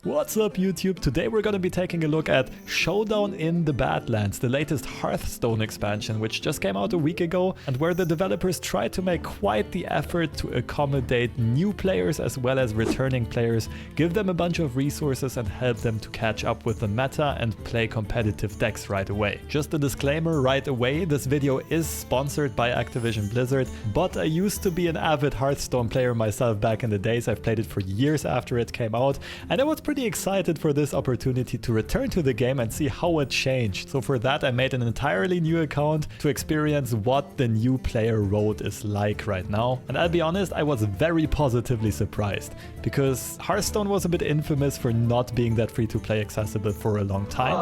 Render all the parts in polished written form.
What's up YouTube? Today we're gonna be taking a look at Showdown in the Badlands, the latest Hearthstone expansion which just came out a week ago and where the developers tried to make quite the effort to accommodate new players as well as returning players, give them a bunch of resources and help them to catch up with the meta and play competitive decks right away. Just a disclaimer right away, this video is sponsored by Activision Blizzard, but I used to be an avid Hearthstone player myself back in the days. I've played it for years after it came out and I was pretty excited for this opportunity to return to the game and see how it changed. So for that I made an entirely new account to experience what the new player road is like right now. And I'll be honest, I was very positively surprised because Hearthstone was a bit infamous for not being that free-to-play accessible for a long time.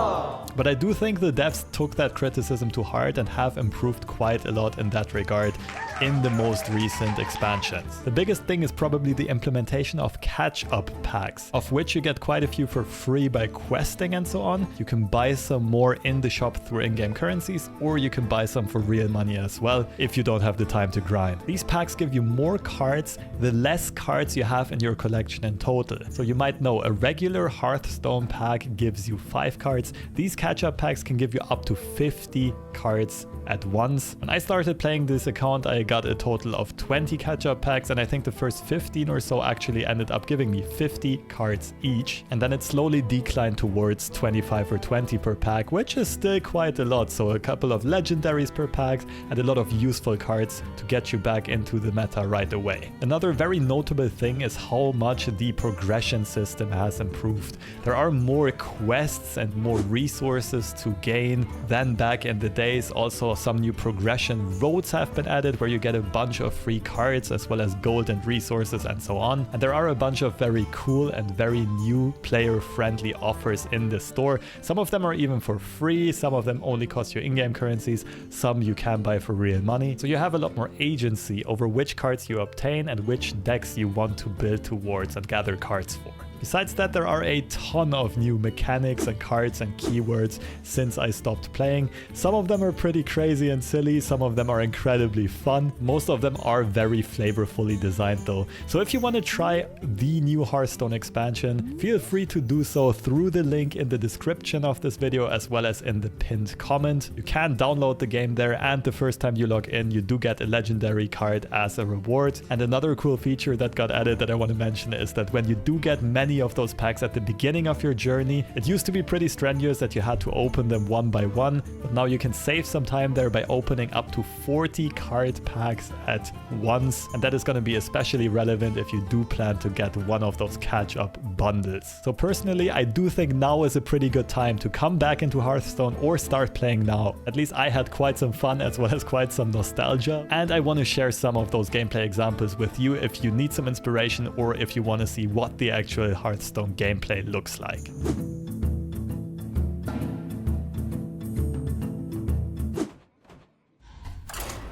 But I do think the devs took that criticism to heart and have improved quite a lot in that regard in the most recent expansions. The biggest thing is probably the implementation of catch-up packs, of which you get quite a few for free by questing and so on. You can buy some more in the shop through in-game currencies, or you can buy some for real money as well if you don't have the time to grind. These packs give you more cards the less cards you have in your collection in total. So you might know a regular Hearthstone pack gives you 5 cards. These catch-up packs can give you up to 50 cards at once. When I started playing this account, I got a total of 20 catch-up packs, and I think the first 15 or so actually ended up giving me 50 cards each. And then it slowly declined towards 25 or 20 per pack, which is still quite a lot. So a couple of legendaries per pack and a lot of useful cards to get you back into the meta right away. Another very notable thing is how much the progression system has improved. There are more quests and more resources to gain than back in the days. Also, some new progression roads have been added where you get a bunch of free cards as well as gold and resources and so on. And there are a bunch of very cool and very new player-friendly offers in the store. Some of them are even for free, some of them only cost you in-game currencies, some you can buy for real money. So you have a lot more agency over which cards you obtain and which decks you want to build towards and gather cards for. Besides that, there are a ton of new mechanics and cards and keywords since I stopped playing. Some of them are pretty crazy and silly, some of them are incredibly fun. Most of them are very flavorfully designed though. So if you want to try the new Hearthstone expansion, feel free to do so through the link in the description of this video as well as in the pinned comment. You can download the game there, and the first time you log in, you do get a legendary card as a reward. And another cool feature that got added that I want to mention is that when you do get many of those packs at the beginning of your journey, it used to be pretty strenuous that you had to open them one by one, but now you can save some time there by opening up to 40 card packs at once, and that is going to be especially relevant if you do plan to get one of those catch-up bundles. So personally, I do think now is a pretty good time to come back into Hearthstone or start playing now. At least I had quite some fun as well as quite some nostalgia, and I want to share some of those gameplay examples with you if you need some inspiration or if you want to see what the actual Hearthstone gameplay looks like.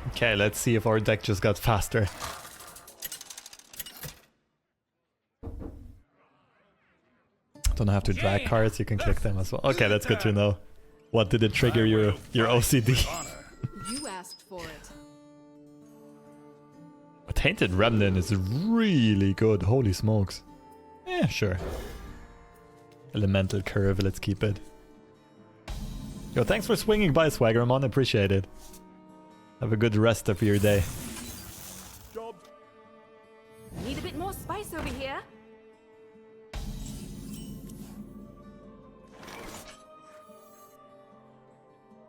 Okay, let's see if our deck just got faster. Don't have to drag cards, you can click them as well. Okay, that's good to know. What did it trigger your OCD? You asked for it. A Tainted Remnant is really good, holy smokes. Yeah, sure. Elemental Curve, let's keep it. Yo, thanks for swinging by, Swaggermon, appreciate it. Have a good rest of your day. Need a bit more spice over here.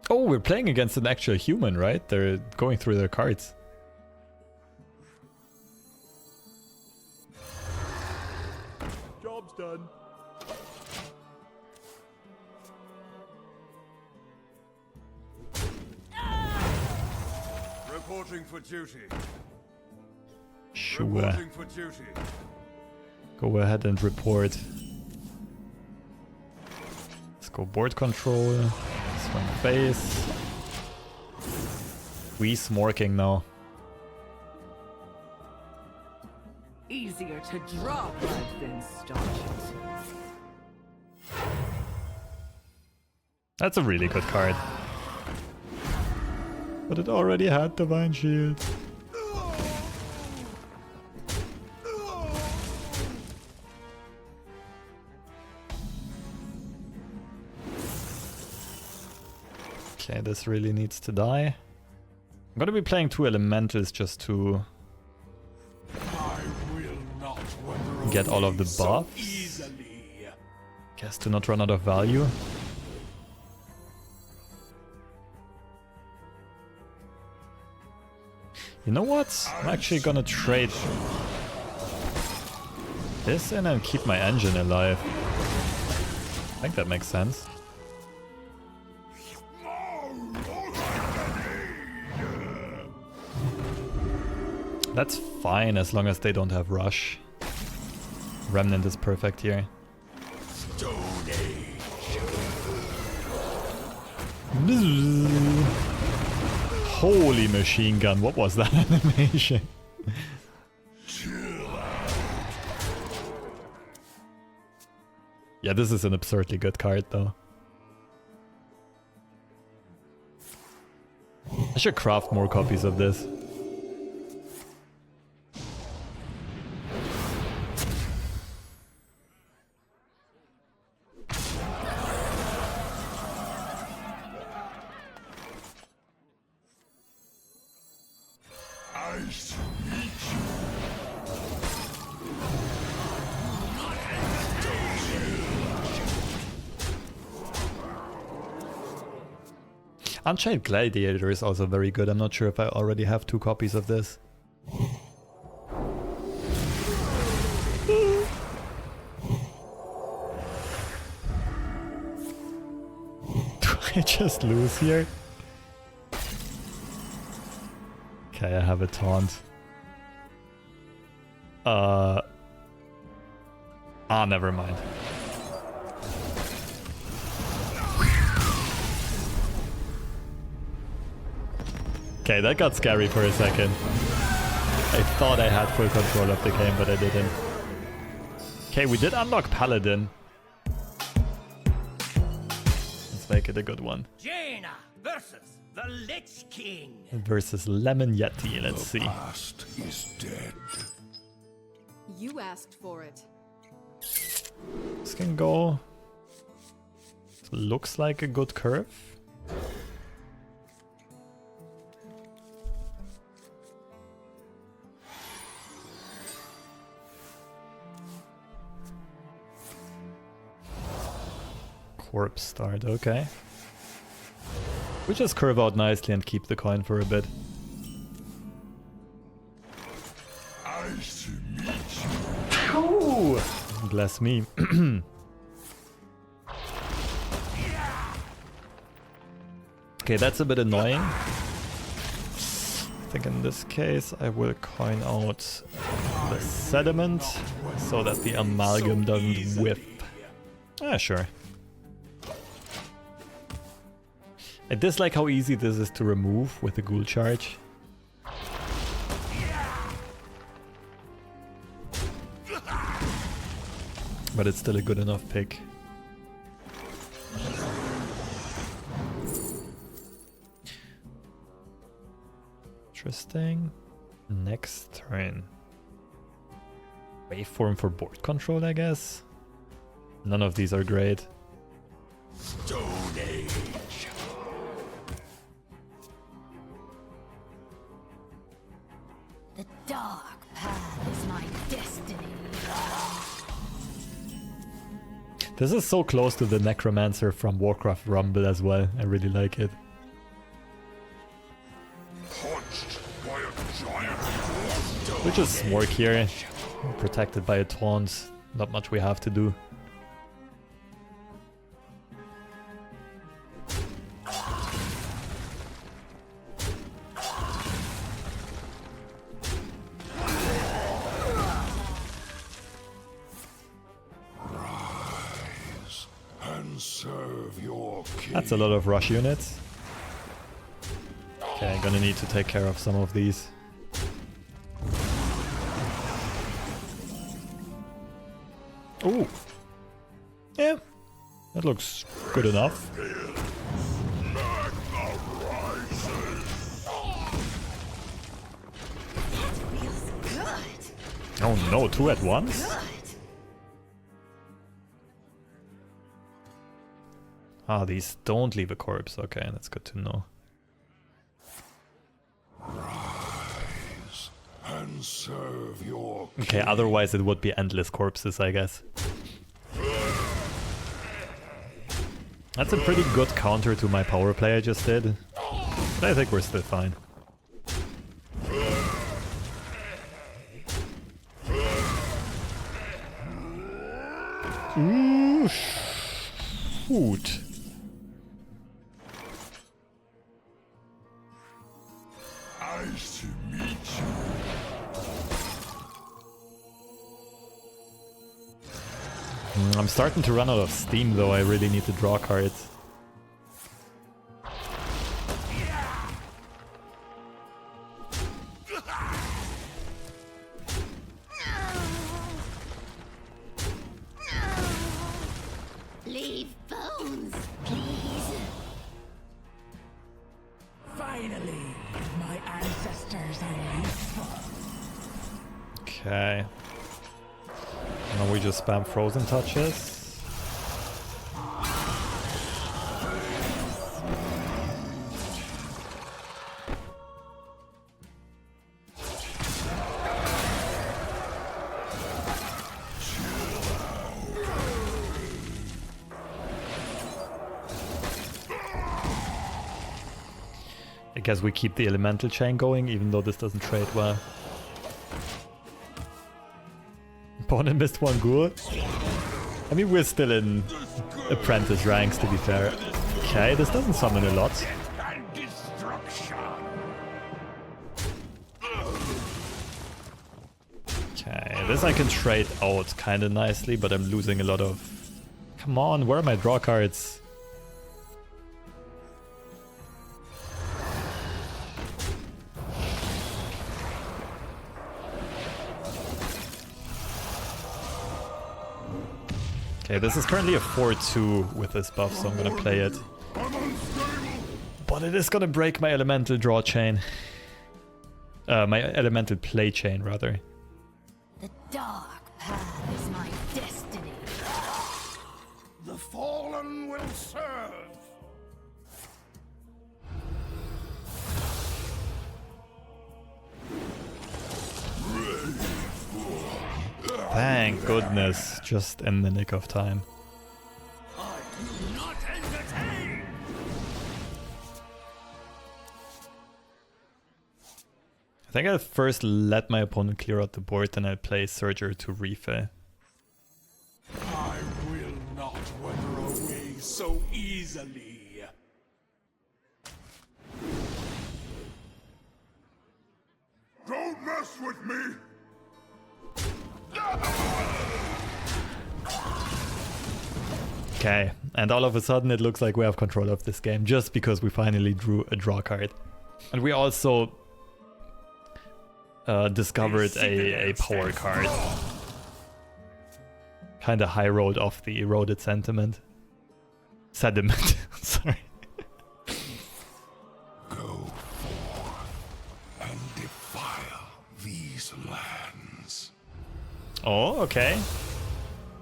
Oh, we're playing against an actual human, right? They're going through their cards. Job's done. Reporting for duty. Sure. Reporting for duty. Go ahead and report. Let's go board control. This one face. We smorking now. Easier to draw blood than staunch it. That's a really good card. But it already had Divine Shield. Okay, this really needs to die. I'm gonna be playing 2 elementals just to I will not weather get all of the so buffs. easily. Guess to not run out of value. You know what? I'm actually gonna trade this in and keep my engine alive. I think that makes sense. That's fine as long as they don't have rush. Remnant is perfect here. Stone Age. Holy machine gun, what was that animation? Yeah, this is an absurdly good card though. I should craft more copies of this. Unchained Gladiator is also very good. I'm not sure if I already have 2 copies of this. Do I just lose here? Okay, I have a taunt. Never mind. Okay, that got scary for a second. I thought I had full control of the game, but I didn't. Okay, we did unlock Paladin. Let's make it a good one. Jaina versus the Lich King. Versus Lemon Yeti, let's see. Past is dead. You asked for it. This can go... Looks like a good curve. Corpse start, okay. We just curve out nicely and keep the coin for a bit. Ooh, bless me. Okay, that's a bit annoying. I think in this case I will coin out the sediment so that the amalgam doesn't whiff. Ah, sure. I dislike how easy this is to remove with the ghoul charge. But it's still a good enough pick. Interesting. Next turn. Waveform for board control, I guess? None of these are great. Stone Age. The dark path is my destiny. This is so close to the Necromancer from Warcraft Rumble as well. I really like it. Punched by a giant. We just Smork here. Protected by a taunt. Not much we have to do. Serve your king. That's a lot of rush units. Okay, I'm gonna need to take care of some of these. Ooh. Yeah, that looks good enough. Oh no, 2 at once? Ah, these don't leave a corpse. Okay, that's good to know. Rise and serve your Okay, otherwise it would be endless corpses, I guess. That's a pretty good counter to my power play I just did. But I think we're still fine. Ooh, food. Nice to meet you. I'm starting to run out of steam though, I really need to draw cards. Leave bones, please. Finally, my ancestors are useful. Okay. Now we just spam frozen touches. I guess we keep the elemental chain going, even though this doesn't trade well. Opponent missed one ghoul. I mean, we're still in apprentice ranks, to be fair. Okay, this doesn't summon a lot. And destruction. Okay, this I can trade out kind of nicely, but I'm losing a lot of... Come on, where are my draw cards? Okay, this is currently a 4-2 with this buff, so I'm gonna play it. But it is gonna break my elemental draw chain. My elemental play chain, rather. The dark path is my destiny. The fallen will serve. Thank goodness, just in the nick of time. I do not entertain. I think I'll first let my opponent clear out the board, then I'll play Surger to refill. I will not wither away so easily. Don't mess with me. Okay, and all of a sudden it looks like we have control of this game, just because we finally drew a draw card. And we also discovered a power card. Kinda high rolled off the eroded sentiment. Sediment, sorry. Go forth and defile these lands. Oh, okay.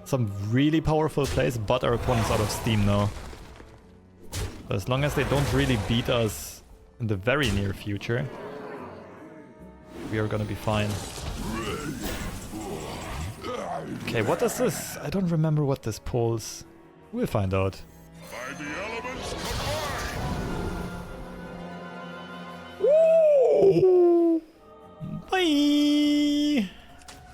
Some really powerful plays, but our opponent's out of steam now. But as long as they don't really beat us in the very near future, we are gonna be fine. Okay, what does this... I don't remember what this pulls. We'll find out. By the elements combined. Bye!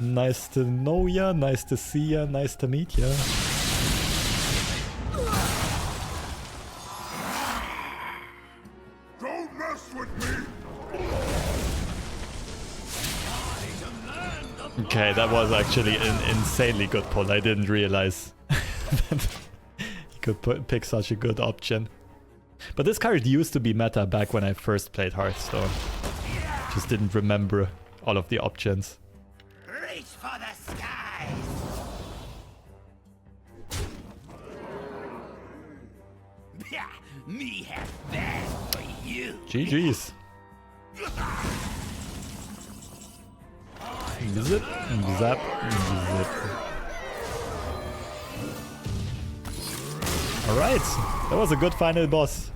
Nice to know ya, nice to see ya, nice to meet ya. Don't mess with me. Okay, that was actually an insanely good pull. I didn't realize that he could pick such a good option. But this card used to be meta back when I first played Hearthstone. Just didn't remember all of the options. Reach for the skies! Me have bad for you! GG's. Zip, zap, zip. Alright, that was a good final boss.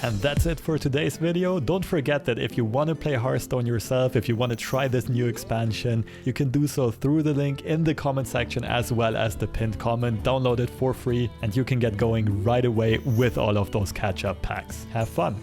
And that's it for today's video. Don't forget that if you want to play Hearthstone yourself, if you want to try this new expansion, you can do so through the link in the comment section as well as the pinned comment. Download it for free and you can get going right away with all of those catch-up packs. Have fun!